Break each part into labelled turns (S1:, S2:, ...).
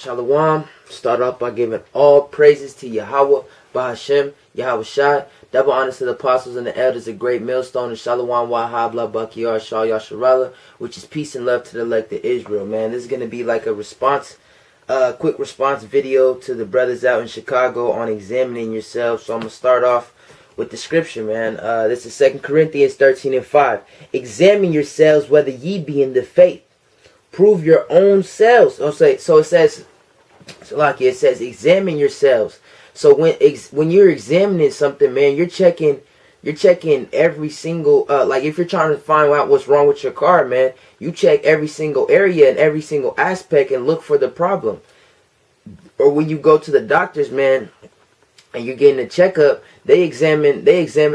S1: Shalom. Start off by giving all praises to Yahweh, Bahashem, Yahweh Shai. Double honors to the apostles and the elders, a great millstone, and Shalom Wahabla Bakiyar Shal Yasharala, which is peace and love to the elect of Israel, man. This is going to be like a response, quick response video to the brothers out in Chicago on examining yourselves. So I'm going to start off with the scripture, man. This is 2 Corinthians 13:5. Examine yourselves whether ye be in the faith. Prove your own selves. So it says, it says, examine yourselves. So when you're examining something, man, you're checking every single, like if you're trying to find out what's wrong with your car, man, you check every single area and every single aspect and look for the problem. Or when you go to the doctors, man, and you're getting a checkup, they examine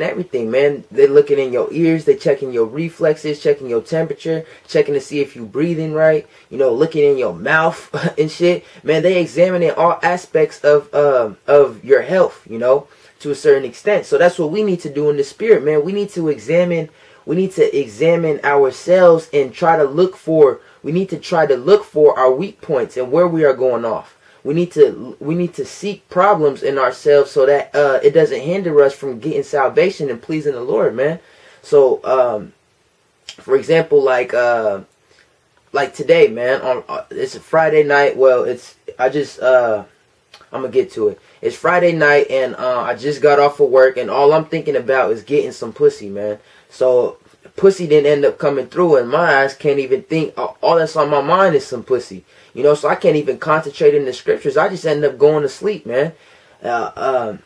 S1: everything, man. They're looking in your ears, they checking your reflexes, checking your temperature, checking to see if you breathing right, you know, looking in your mouth and shit. Man, they examining all aspects of your health, you know, to a certain extent. So that's what we need to do in the spirit, man. We need to examine ourselves and try to look for our weak points and where we are going off. We need to seek problems in ourselves so that it doesn't hinder us from getting salvation and pleasing the Lord, man. So, for example, like today, man, it's a Friday night. Well, I'm gonna get to it. It's Friday night, and I just got off of work, and all I'm thinking about is getting some pussy, man. So pussy didn't end up coming through, and my eyes can't even think. All that's on my mind is some pussy. You know, so I can't even concentrate in the scriptures. I just end up going to sleep, man. And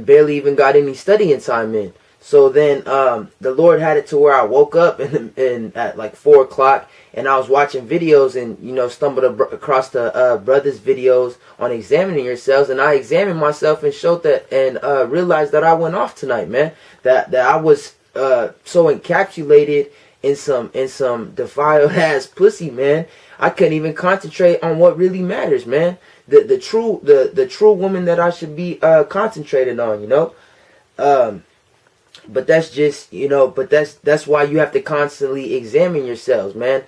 S1: barely even got any studying time in. So then the Lord had it to where I woke up and at like 4 o'clock, and I was watching videos and, you know, stumbled across the brothers' videos on examining yourselves, and I examined myself and showed that and realized that I went off tonight, man. That I was so encapsulated in some defiled ass pussy, man. I couldn't even concentrate on what really matters, man. The true woman that I should be concentrated on, you know. But that's just, you know, but that's why you have to constantly examine yourselves, man.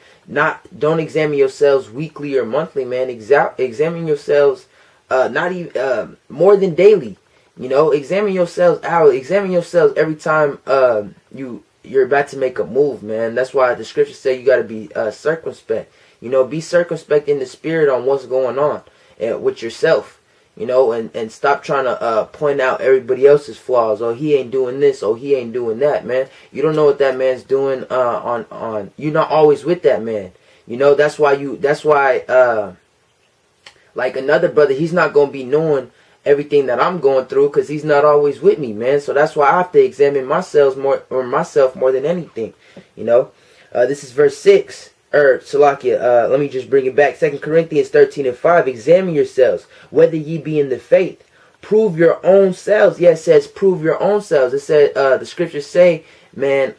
S1: Don't examine yourselves weekly or monthly, man. Examine yourselves not even more than daily. You know, examine yourselves hourly. Examine yourselves every time you're about to make a move, man. That's why the scriptures say you got to be circumspect. You know, be circumspect in the spirit on what's going on with yourself, you know, and stop trying to point out everybody else's flaws. Oh, he ain't doing this. Oh, he ain't doing that, man. You don't know what that man's doing you're not always with that man. You know, that's why like another brother, he's not going to be knowing everything that I'm going through because he's not always with me, man. So that's why I have to examine myself more than anything, you know. This is verse 6. Salakia, let me just bring it back. 2 Corinthians 13:5. Examine yourselves, whether ye be in the faith. Prove your own selves. Yeah, it says prove your own selves. It said, the scriptures say, man,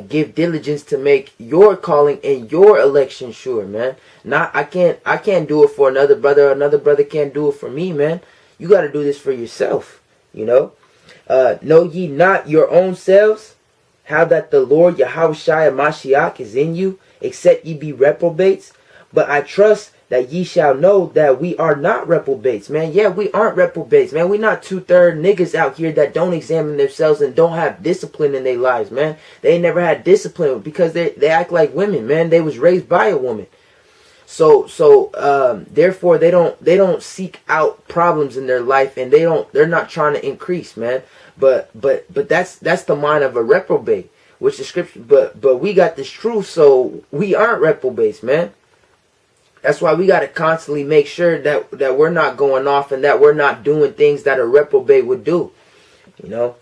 S1: give diligence to make your calling and your election sure, man. I can't do it for another brother can't do it for me, man. You got to do this for yourself, you know. Know ye not your own selves, how that the Lord Yahushua Mashiach is in you, except ye be reprobates? But I trust that ye shall know that we are not reprobates, man. Yeah, we aren't reprobates, man. We're not 2/3 niggas out here that don't examine themselves and don't have discipline in their lives, man. They never had discipline because they act like women, man. They was raised by a woman. So therefore they don't seek out problems in their life, and they're not trying to increase, man. But that's the mind of a reprobate, which the scripture. But we got this truth, so we aren't reprobates, man. That's why we got to constantly make sure that we're not going off and that we're not doing things that a reprobate would do, you know.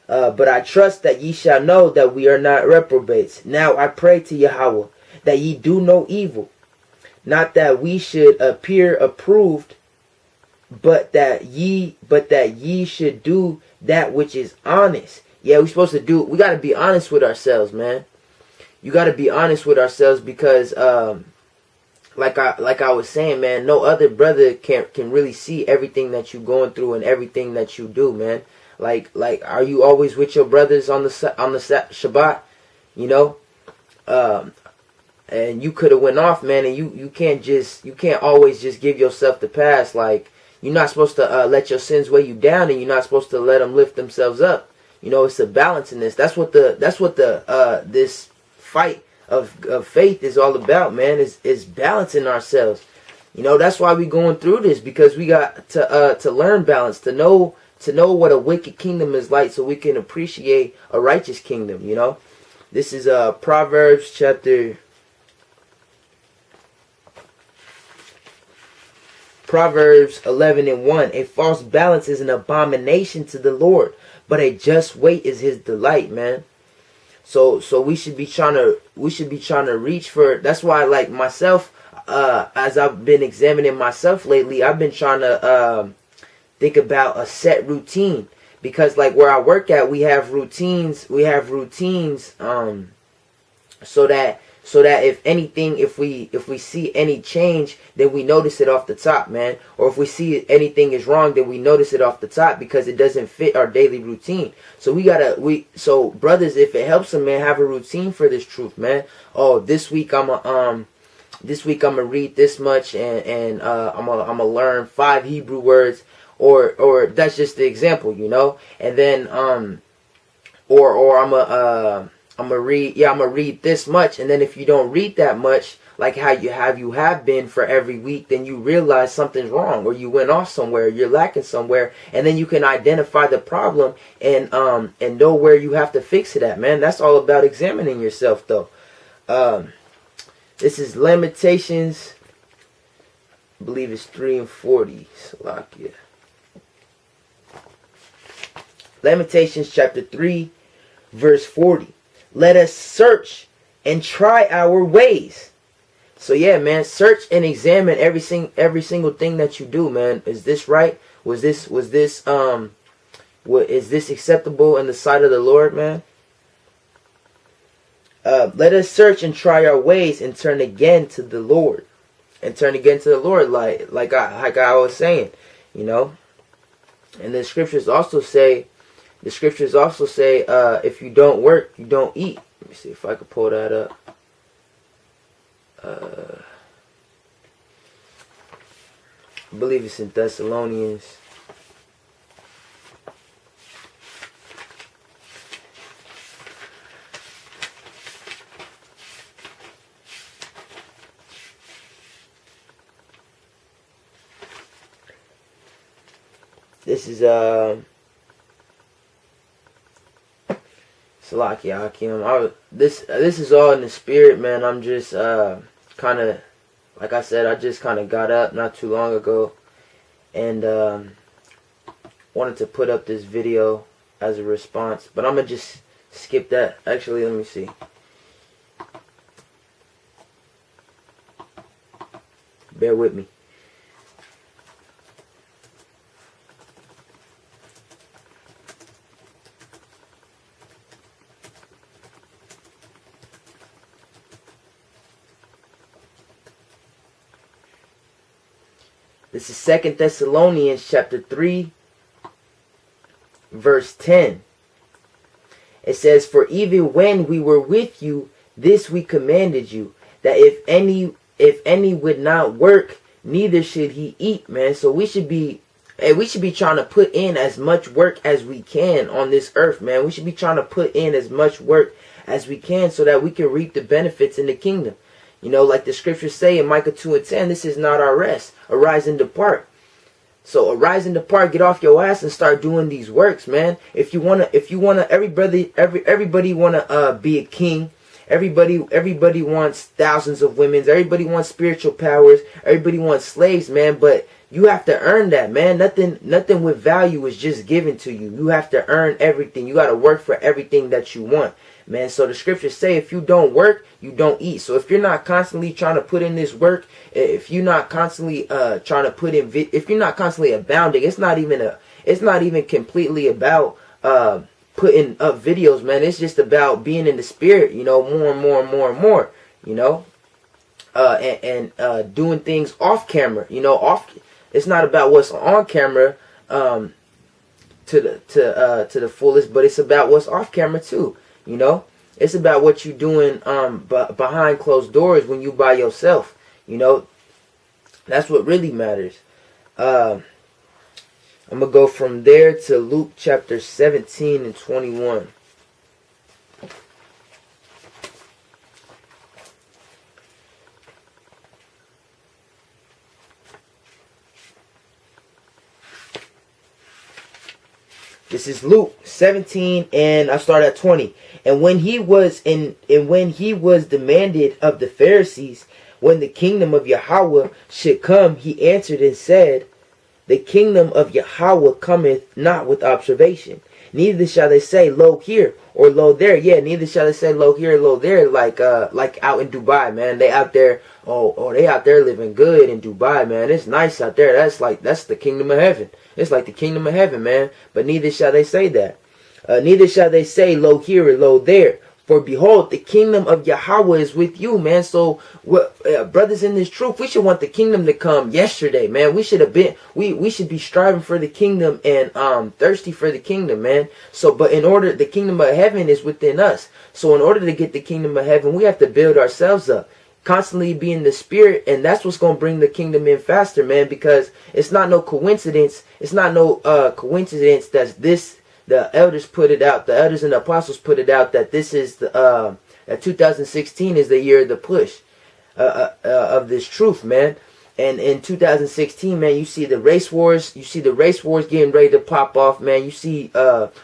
S1: But I trust that ye shall know that we are not reprobates. Now I pray to Yahweh that ye do no evil, not that we should appear approved, but that ye should do that which is honest. Yeah, we got to be honest with ourselves, man. You got to be honest with ourselves because like I was saying, man, no other brother can really see everything that you're going through and everything that you do, man. Like are you always with your brothers on the Shabbat? You know, and you could have went off, man. And you can't always just give yourself the pass. Like, you're not supposed to let your sins weigh you down, and you're not supposed to let them lift themselves up. You know, it's a balance in this. That's what this fight of faith is all about, man. Is balancing ourselves. You know, that's why we going through this, because we got to learn balance, to know what a wicked kingdom is like, so we can appreciate a righteous kingdom. You know, this is Proverbs chapter 11:1. A false balance is an abomination to the Lord, but a just weight is his delight, man. So we should be trying to reach for. That's why, like myself, as I've been examining myself lately, I've been trying to think about a set routine, because like where I work at, we have routines. So that if anything, if we see any change, then we notice it off the top, man. Or if we see anything is wrong, then we notice it off the top, because it doesn't fit our daily routine. So so brothers, if it helps them, man, have a routine for this truth, man. Oh, this week I'm gonna read this much, and I'm gonna learn 5 Hebrew words, or that's just the example, you know. And then or I'm gonna read this much, and then if you don't read that much, like how you have been for every week, then you realize something's wrong, or you went off somewhere, you're lacking somewhere, and then you can identify the problem and know where you have to fix it at, man. That's all about examining yourself, though. This is Lamentations, I believe it's 3:40. Salakia. Lamentations chapter 3, verse 40. Let us search and try our ways. So yeah, man, search and examine every single thing that you do, man. Is this right? Is this acceptable in the sight of the Lord, man? Let us search and try our ways, and turn again to the Lord. Like I was saying, you know. And the scriptures also say, if you don't work, you don't eat. Let me see if I can pull that up. I believe it's in Thessalonians. This is Salakia Hakim. This is all in the spirit, man. I'm just kind of, like I said, I just kind of got up not too long ago, and wanted to put up this video as a response. But I'm gonna just skip that. Actually, let me see. Bear with me. This is 2 Thessalonians chapter 3, verse 10. It says, "For even when we were with you, this we commanded you, that if any would not work, neither should he eat," man. So we should be trying to put in as much work as we can on this earth, man. We should be trying to put in as much work as we can, so that we can reap the benefits in the kingdom. You know, like the scriptures say in Micah 2:10, this is not our rest. Arise and depart. So arise and depart, get off your ass and start doing these works, man. If you wanna, everybody wanna be a king. Everybody wants thousands of women. Everybody wants spiritual powers. Everybody wants slaves, man. But you have to earn that, man. Nothing with value is just given to you. You have to earn everything. You got to work for everything that you want, man. So the scriptures say, if you don't work, you don't eat. So if you're not constantly trying to put in this work, if you're not constantly trying to put in, if you're not constantly abounding, it's not even completely about putting up videos, man. It's just about being in the spirit, you know, more and more and more and more, you know, and doing things off camera, you know. It's not about what's on camera to the fullest, but it's about what's off camera too, you know. It's about what you're doing behind closed doors when you by yourself. You know, that's what really matters. I'm going to go from there to Luke chapter 17 and 21. This is Luke 17, and I start at 20. And when he was demanded of the Pharisees when the kingdom of Yahweh should come, he answered and said, the kingdom of Yahweh cometh not with observation. Neither shall they say, lo here, or lo there. Yeah, neither shall they say, lo here, lo there, like out in Dubai, man. They out there, they out there living good in Dubai, man. It's nice out there. That's the kingdom of heaven. It's like the kingdom of heaven, man. But neither shall they say that. Neither shall they say, lo here, or lo there. For behold, the kingdom of Yahweh is with you, man. So, brothers in this truth, we should want the kingdom to come yesterday, man. We should be striving for the kingdom and thirsty for the kingdom, man. So, but the kingdom of heaven is within us. So, in order to get the kingdom of heaven, we have to build ourselves up, constantly be in the spirit, and that's what's going to bring the kingdom in faster, man. Because it's not no coincidence. It's not no coincidence that this. The elders put it out. The elders and the apostles put it out that this is that 2016 is the year of the push of this truth, man. And in 2016, man, you see the race wars. You see the race wars getting ready to pop off, man. You see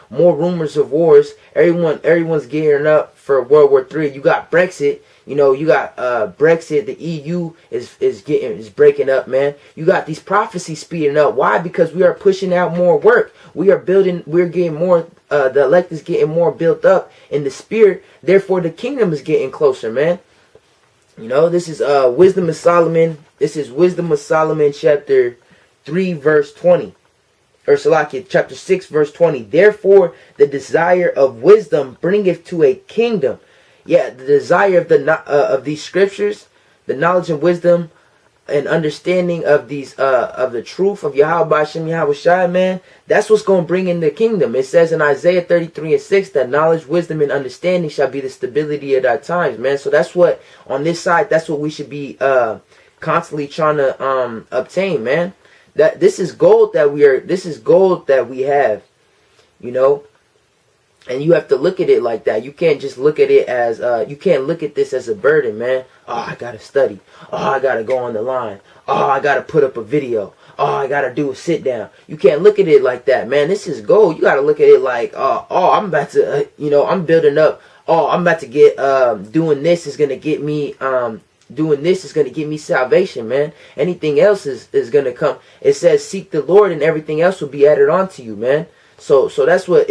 S1: more rumors of wars. Everyone's gearing up for World War III. You got Brexit. You know, you got Brexit. The EU is breaking up, man. You got these prophecies speeding up. Why? Because we are pushing out more work. We're getting more. The elect is getting more built up in the spirit. Therefore, the kingdom is getting closer, man. You know, this is Wisdom of Solomon. This is Wisdom of Solomon, chapter 3, verse 20. Or Salakia, chapter 6, verse 20. Therefore, the desire of wisdom bringeth to a kingdom. Yeah, the desire of these scriptures, the knowledge and wisdom and understanding of these of the truth of Yahweh Hashem Yahweh Shai, man, that's what's going to bring in the kingdom. It says in Isaiah 33 and 6 that knowledge, wisdom, and understanding shall be the stability of our times, man. So that's what, on this side, that's what we should be constantly trying to obtain, man. This is gold that we have, you know. And you have to look at it like that. You can't just look at it as, you can't look at this as a burden, man. Oh, I got to study. Oh, I got to go on the line. Oh, I got to put up a video. Oh, I got to do a sit down. You can't look at it like that, man. This is gold. You got to look at it like, I'm about to, I'm building up. Oh, I'm about to get, doing this is going to get me, doing this is going to give me salvation, man. Anything else is going to come. It says, seek the Lord and everything else will be added on to you, man. So that's what,